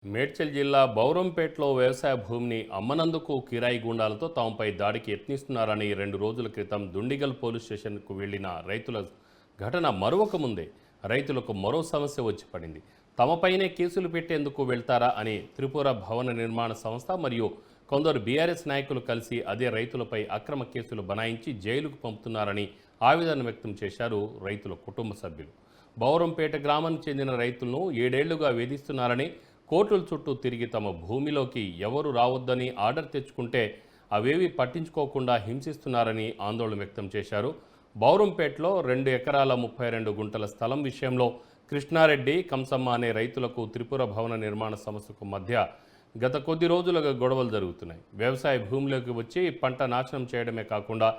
మేడ్చల్ జిల్లా బౌరంపేటలో వ్యవసాయ భూమిని అమ్మనందుకు కిరాయి గూండాలతో తమపై దాడికి యత్నిస్తున్నారని 2 రోజుల క్రితం దుండిగల్ పోలీస్ స్టేషన్కు వెళ్లిన రైతుల ఘటన మరొక ముందే రైతులకు మరో సమస్య వచ్చి పడింది. తమపైనే కేసులు పెట్టేందుకు వెళ్తారా అని త్రిపుర భవన నిర్మాణ సంస్థ మరియు కొందరు బీఆర్ఎస్ నాయకులు కలిసి అదే రైతులపై అక్రమ కేసులు బనాయించి జైలుకు పంపుతున్నారని ఆవేదన వ్యక్తం చేశారు రైతుల కుటుంబ సభ్యులు. బౌరంపేట గ్రామానికి చెందిన రైతులను 7 ఏళ్లుగా వేధిస్తున్నారని, కోర్టుల చుట్టూ తిరిగి తమ భూమిలోకి ఎవరు రావద్దని ఆర్డర్ తెచ్చుకుంటే అవేవి పట్టించుకోకుండా హింసిస్తున్నారని ఆందోళన వ్యక్తం చేశారు. బౌరంపేటలో 2 ఎకరాల 32 గుంటల స్థలం విషయంలో కృష్ణారెడ్డి, కంసమ్మ అనే రైతులకు త్రిపుర భవన నిర్మాణ సంస్థకు మధ్య గత కొద్ది రోజులుగా గొడవలు జరుగుతున్నాయి. వ్యవసాయ భూమిలోకి వచ్చి పంట నాశనం చేయడమే కాకుండా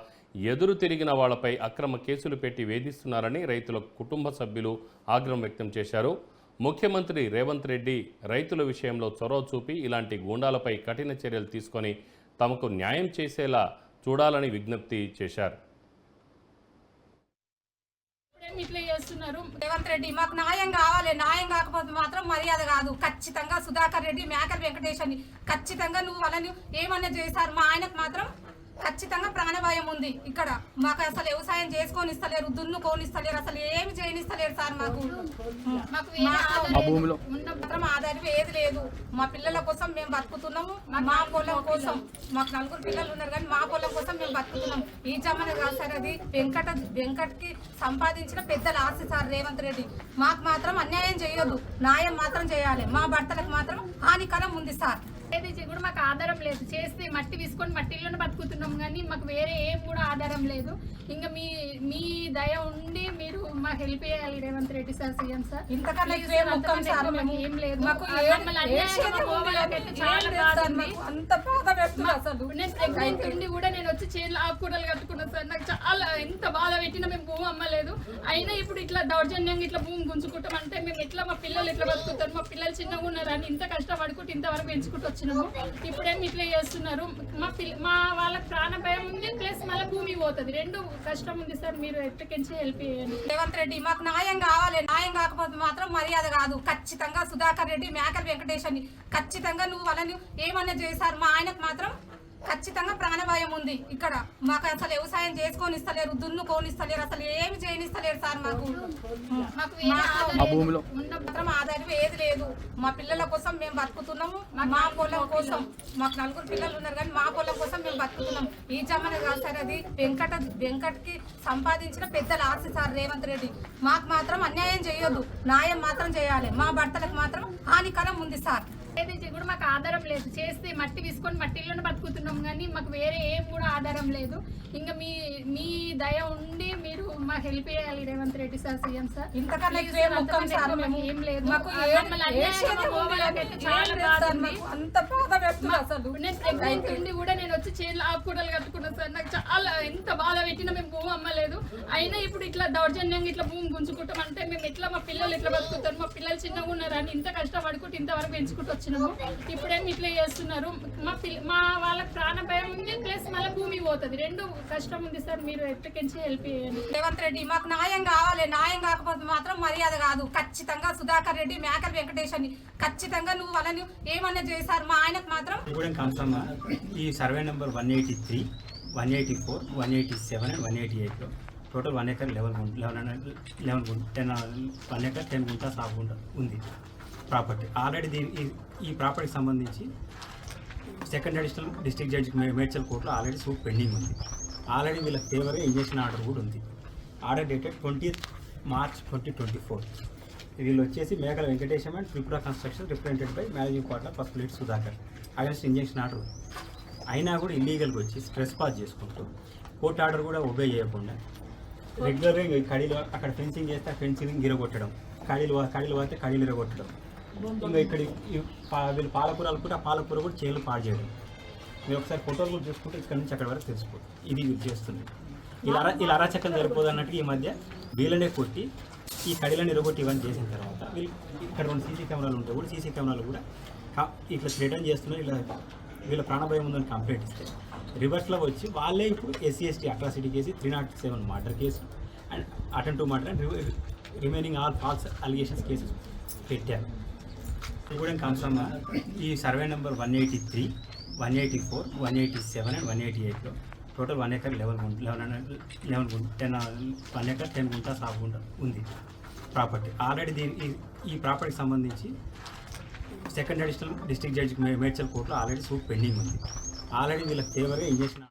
ఎదురు తిరిగిన వాళ్లపై అక్రమ కేసులు పెట్టి వేధిస్తున్నారని రైతుల కుటుంబ సభ్యులు ఆగ్రహం వ్యక్తం చేశారు. ముఖ్యమంత్రి రేవంత్ రెడ్డి రైతుల విషయంలో చొరవ చూపి ఇలాంటి గూండాలపై కఠిన చర్యలు తీసుకొని తమకు న్యాయం చేసేలా చూడాలని విజ్ఞప్తి చేశారు. ఇట్లా చేస్తున్నారు రేవంత్ రెడ్డి, మాకు న్యాయం కావాలి. న్యాయం కాకపోతే మాత్రం మర్యాద కాదు. ఖచ్చితంగా సుధాకర్ రెడ్డి, మేకల్ వెంకటేష్ అని ఖచ్చితంగా నువ్వు వాళ్ళని ఏమన్నా చేశారు. మా ఆయనకు మాత్రం ఖచ్చితంగా ప్రాణభాయం ఉంది. ఇక్కడ మాకు అసలు వ్యవసాయం చేసుకొని ఇస్తలేరు, దున్నుకోనిస్తలేరు, అసలు ఏమి చేయనిస్తలేరు సార్. మాకు మాత్రం ఆధారం ఏది లేదు. మా పిల్లల కోసం మేము బతుకుతున్నాము. మా పొలం కోసం మాకు 4 పిల్లలు ఉన్నారు, కానీ మా పొలం కోసం మేము బతుకుతున్నాం. ఈ జమన కాదు సార్, అది వెంకట్కి సంపాదించిన పెద్దల ఆస్తి సార్ రేవంత్ రెడ్డి. మాకు మాత్రం అన్యాయం చేయొద్దు, న్యాయం మాత్రం చేయాలి. మా భర్తలకు మాత్రం హానికరం ఉంది సార్. ఏది కూడా మాకు ఆధారం లేదు. చేస్తే మట్టి తీసుకొని మట్టిలోనే బతుకుతున్నాం, కానీ మాకు వేరే ఏం కూడా ఆధారం లేదు. ఇంకా మీ దయ ఉండి మీరు మాకు హెల్ప్ చేయాలి Revanth Reddy sir, CM sir. ఇంతకన్నా ఏం లేదు. నేను ప్రెగ్నెంట్ ఉండి కూడా నేను వచ్చి చేతులు ఆకుకూరలు కట్టుకున్నాను సార్. నాకు చాలా ఎంత బాధ పెట్టినా మేము భూమి అమ్మలేదు. అయినా ఇప్పుడు ఇట్లా దౌర్జన్యంగా ఇట్లా భూమి గుంజుకుంటాం అంటే మేము ఎట్లా, మా పిల్లలు ఎట్లా బతుకుతారు. మా పిల్లలు చిన్నగా ఉన్నారని ఇంత కష్టపడుకుంటూ ఇంతవరకు పెంచుకుంటూ వచ్చినాము. ఇప్పుడేమి ఇట్లా చేస్తున్నారు. మా వాళ్ళకి ప్రాణ భయం ఉంది, ప్లస్ మళ్ళీ భూమి పోతుంది. 2 కష్టం ఉంది సార్. మీరు ఎట్లకించి హెల్ప్ చేయండి రేవంత్ రెడ్డి. మాకు న్యాయం కావాలి. న్యాయం కాకపోతే మాత్రం మర్యాద కాదు. ఖచ్చితంగా సుధాకర్ రెడ్డి, మేకల్ వెంకటేష్ అని ఖచ్చితంగా నువ్వు వాళ్ళని ఏమన్నా చేశారు. మా ఆయనకు మాత్రం ఖచ్చితంగా ప్రాణభాయం ఉంది. ఇక్కడ మాకు అసలు వ్యవసాయం చేసుకొని ఇస్తలేరు, దున్నుకోనిస్తలేరు, అసలు ఏమి చేయనిస్తలేరు సార్. మాత్రం ఆధారం ఏది లేదు. మా పిల్లల కోసం మేము బతుకుతున్నాము. మా పొలం కోసం మాకు 4 పిల్లలు ఉన్నారు, కానీ మా పొలం కోసం మేము బతుకుతున్నాం. ఈ జమన కాదు సార్, అది వెంకట్కి సంపాదించిన పెద్దల ఆస్తి సార్ రేవంత్ రెడ్డి. మాకు మాత్రం అన్యాయం చేయొద్దు, న్యాయం మాత్రం చేయాలి. మా భర్తలకు మాత్రం హానికరం ఉంది సార్. ఏది కూడా మాకు ఆధారం లేదు. చేస్తే మట్టి తీసుకొని మట్టిలోనే బతుకుతున్నాం, కానీ మాకు వేరే ఏం కూడా ఆధారం లేదు. ఇంకా మీ దయ ఉండి మీరు మాకు హెల్ప్ చేయాలి Revanth Reddy sir, CM sir. ఇంతకన్నా ఏం లేదు. నేను ప్రెగ్నెంట్ ఉండి కూడా నేను వచ్చి చేతులు ఆకుకూరలు కట్టుకున్నాను సార్. నాకు చాలా ఎంత బాధ పెట్టినా మేము భూమి అమ్మలేదు. అయినా ఇప్పుడు ఇట్లా దౌర్జన్యంగా ఇట్లా భూమి గుంజుకుంటాం అంటే మేము ఎట్లా, మా పిల్లలు ఎట్లా బతుకుతారు. మా పిల్లలు చిన్నగా ఉన్నారని ఇంత కష్టపడుకుంటూ ఇంతవరకు పెంచుకుంటూ వచ్చినాము. ఇప్పుడేమి ఇట్లా చేస్తున్నారు. మా వాళ్ళకి ప్రాణ భయం ఉంది, ప్లస్ మళ్ళీ భూమి పోతుంది. 2 కష్టం ఉంది సార్. మీరు ఎట్లకించి హెల్ప్ చేయండి రేవంత్ రెడ్డి. మాకు న్యాయం కావాలి. న్యాయం కాకపోతే మాత్రం మర్యాద కాదు. ఖచ్చితంగా సుధాకర్ రెడ్డి, మేకల్ వెంకటేష్ అని ఖచ్చితంగా నువ్వు వాళ్ళని ఏమన్నా చేశారు. మా ఆయనకు మాత్రం ఈ సర్వే నెంబర్ 183, 184, 187 అండ్ 188లో టోటల్ 1 ఎకర్ 11 గుంట 10 గుంట సాగు గుంట ఉంది ప్రాపర్టీ. ఆల్రెడీ ఈ ప్రాపర్టీకి సంబంధించి second additional district judge Medchal కోర్టులో ఆల్రెడీ సూట్ పెండింగ్ ఉంది. ఆల్రెడీ వీళ్ళ ఫేవర్గా ఇంజక్షన్ ఆర్డర్ కూడా ఉంది. Order dated 20 March 2024. వీళ్ళు వచ్చేసి మేకల Venkatesham and Tripura construction represented by managing partner first plate Sudhakar against injection order. అయినా కూడా ఇల్లీగల్గా వచ్చి స్ట్రెస్ పాస్ చేసుకుంటూ కోర్టు ఆర్డర్ కూడా ఒబే చేయకుండా రెగ్యులర్గా కడీలు అక్కడ ఫెన్సింగ్ చేస్తే ఆ ఫెన్సింగ్ గిరగొట్టడం, కడీలు పోతే కడీలు ఇరగొట్టడం. ఇంకా ఇక్కడ వీళ్ళు పాలకూరలు కూడా ఆ పాలకూర కూడా చేలు పాడు చేయడం. మీరు ఒకసారి ఫోటోలు కూడా చూసుకుంటే ఇక్కడ నుంచి అక్కడ వరకు తెలిసిపోతుంది. ఇది వీళ్ళు చేస్తుంది. ఇలా అరాచకం సరిపోదు అన్నట్టుగా ఈ మధ్య వీళ్ళనే కొట్టి ఈ కడీలను ఇరగొట్టి ఇవన్నీ చేసిన తర్వాత వీళ్ళు ఇక్కడ 2 సీసీ కెమెరాలు ఉంటాయి కూడా సీసీ కెమెరాలు కూడా ఇట్లా థ్రెటన్ చేస్తున్నారు. ఇలా వీళ్ళ ప్రాణభయం ఉందని కంప్లైంట్ ఇస్తే రివర్స్లో వచ్చి వాళ్ళే ఇప్పుడు SC/ST atrocity case, 307 murder case and attempt to murder and remaining all false allegations cases పెట్టారు. ఇప్పుడు కాన్సర్మ ఈ సర్వే నెంబర్ 183, 184, 187 అండ్ 188లో టోటల్ 1 ఎకర్ 1 ఎకర్ 10 గుంటా సాగు గుంట ఉంది ప్రాపర్టీ. ఆల్రెడీ ఈ ప్రాపర్టీకి సంబంధించి second additional district judge Medchal కోర్టులో ఆల్రెడీ సూట్ పెండింగ్ ఉంది. ఆల్రెడీ వీళ్ళకి ఫేవర్గా ఇంజక్షన్